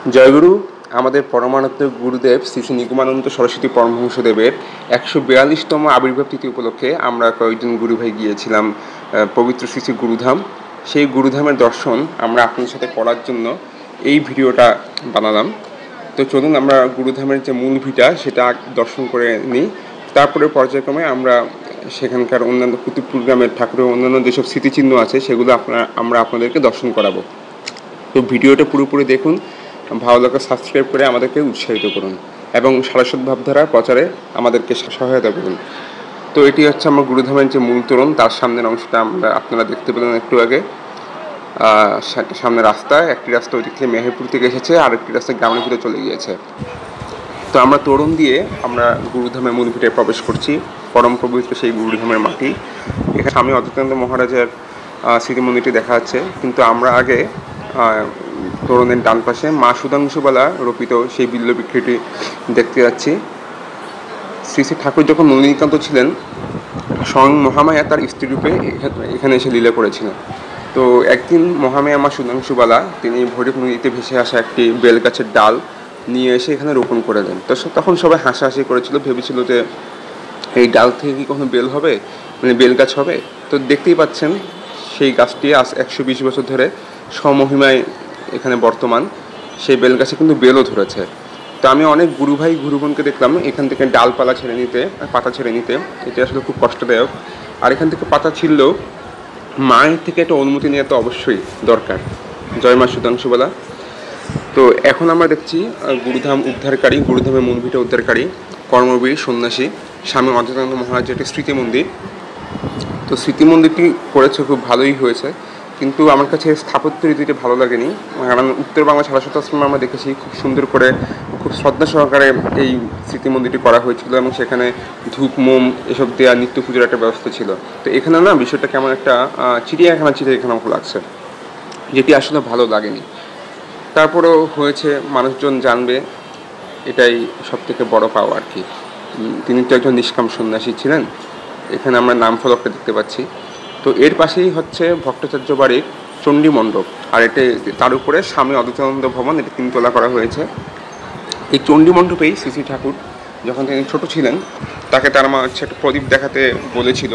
জয়গুরু। আমাদের পরমানন্দ গুরুদেব শ্রী শ্রী নিগমানন্দ সরস্বতী পরমহংসদেবের 142তম আবির্ভাব তিথি উপলক্ষে আমরা কয়েকজন গুরু ভাই গিয়েছিলাম পবিত্র শ্রী শ্রী গুরুধাম। সেই গুরুধামের দর্শন আমরা আপনাদের সাথে করার জন্য এই ভিডিওটা বানালাম। তো চলুন আমরা গুরুধামের যে মূল ভিটা সেটা দর্শন করে নিই। তারপরে পর্যায়ক্রমে আমরা সেখানকার অন্যান্য কুতুবপুর গ্রামের ঠাকুরের অন্যান্য যেসব স্মৃতিচিহ্ন আছে সেগুলো আমরা আপনাদেরকে দর্শন করাবো। তো ভিডিওটা পুরোপুরি দেখুন, ভালো লাগলে সাবস্ক্রাইব করে আমাদেরকে উৎসাহিত করুন এবং সারস্বত ভাবধারার প্রচারে আমাদেরকে সহায়তা করুন। তো এটি হচ্ছে আমার গুরুধামের যে মূল তোরণ, তার সামনের অংশটা আপনারা দেখতে পেলেন একটু আগে। সামনে রাস্তা, একটি রাস্তা ওই দিক থেকে মেহেরপুর থেকে এসেছে, আর একটি রাস্তা গ্রামের ভিতরে চলে গিয়েছে। তো আমরা তোরণ দিয়ে আমরা গুরুধামের মূল ভিটায় প্রবেশ করছি। পরম পবিত্র সেই গুরুধামের মাটি। এখানে স্বামী অদ্বৈতানন্দ মহারাজের স্মৃতি মন্দিরটি দেখা যাচ্ছে, কিন্তু আমরা আগে তোরণের ডান পাশে মা সুধাংশুবালা রোপিত সেই বিল্লবৃক্ষটি দেখতে যাচ্ছি। শ্রী শ্রী ঠাকুর যখন নলিনীকান্ত ছিলেন, স্বয়ং মহামায়া তার স্ত্রীরূপে এখানে এসে লীলা করেছিলেন। তো একদিন মহামায়া মা সুধাংশুবালা তিনি ভৈরব নদীতে ভেসে আসা একটি বেল গাছের ডাল নিয়ে এসে এখানে রোপণ করে দেন। তো তখন সবাই হাসাহাসি করেছিল, ভেবেছিল যে এই ডাল থেকে কি কোনো বেল হবে, মানে বেল গাছ হবে। তো দেখতেই পাচ্ছেন সেই গাছটি আজ 120 বছর ধরে স্বমহিমায় এখানে বর্তমান। সেই বেল গাছে কিন্তু বেলও ধরেছে। তো আমি অনেক গুরু ভাই গুরুবোনকে দেখলাম এখান থেকে ডালপালা ছেড়ে নিতে, পাতা ছেড়ে নিতে। এটা আসলে খুব কষ্টদায়ক। আর এখান থেকে পাতা ছিঁড়লেও মায়ের থেকে একটা অনুমতি নেওয়া তো অবশ্যই দরকার। জয় মা সুধাংশুবালা। তো এখন আমরা দেখছি গুরুধাম উদ্ধারকারী, গুরুধামের মূল ভিটা উদ্ধারকারী কর্মবীর সন্ন্যাসী স্বামী অদ্বৈতানন্দ মহারাজের একটি স্মৃতি মন্দির। তো স্মৃতি মন্দিরটি করেছে, খুব ভালোই হয়েছে, কিন্তু আমার কাছে স্থাপত্য রীতিটি ভালো লাগেনি। কারণ উত্তর বাংলা সারস্বত আশ্রমে আমরা দেখেছি খুব সুন্দর করে, খুব শ্রদ্ধা সহকারে এই স্মৃতি মন্দিরটি করা হয়েছিল এবং সেখানে ধূপ মোম এসব দেওয়া নিত্য পুজোর একটা ব্যবস্থা ছিল। তো এখানে না বিষয়টা কেমন একটা চিড়িয়াখানা মতো লাগছে, যেটি আসলে ভালো লাগেনি। তারপরেও হয়েছে, মানুষজন জানবে, এটাই সব থেকে বড় পাওয়া আর কি। তিনি তো একজন নিষ্কাম সন্ন্যাসী ছিলেন। এখানে আমরা নাম ফলকটা দেখতে পাচ্ছি। তো এর পাশেই হচ্ছে ভট্টাচার্য বাড়ির চণ্ডী মণ্ডপ, আর এতে তার উপরে স্বামী অদ্বৈতানন্দ ভবন, এটা 3 তলা করা হয়েছে। এই চণ্ডী মণ্ডপেই শ্রী শ্রী ঠাকুর যখন তিনি ছোট ছিলেন, তাকে তার মা হচ্ছে একটা প্রদীপ দেখাতে বলেছিল।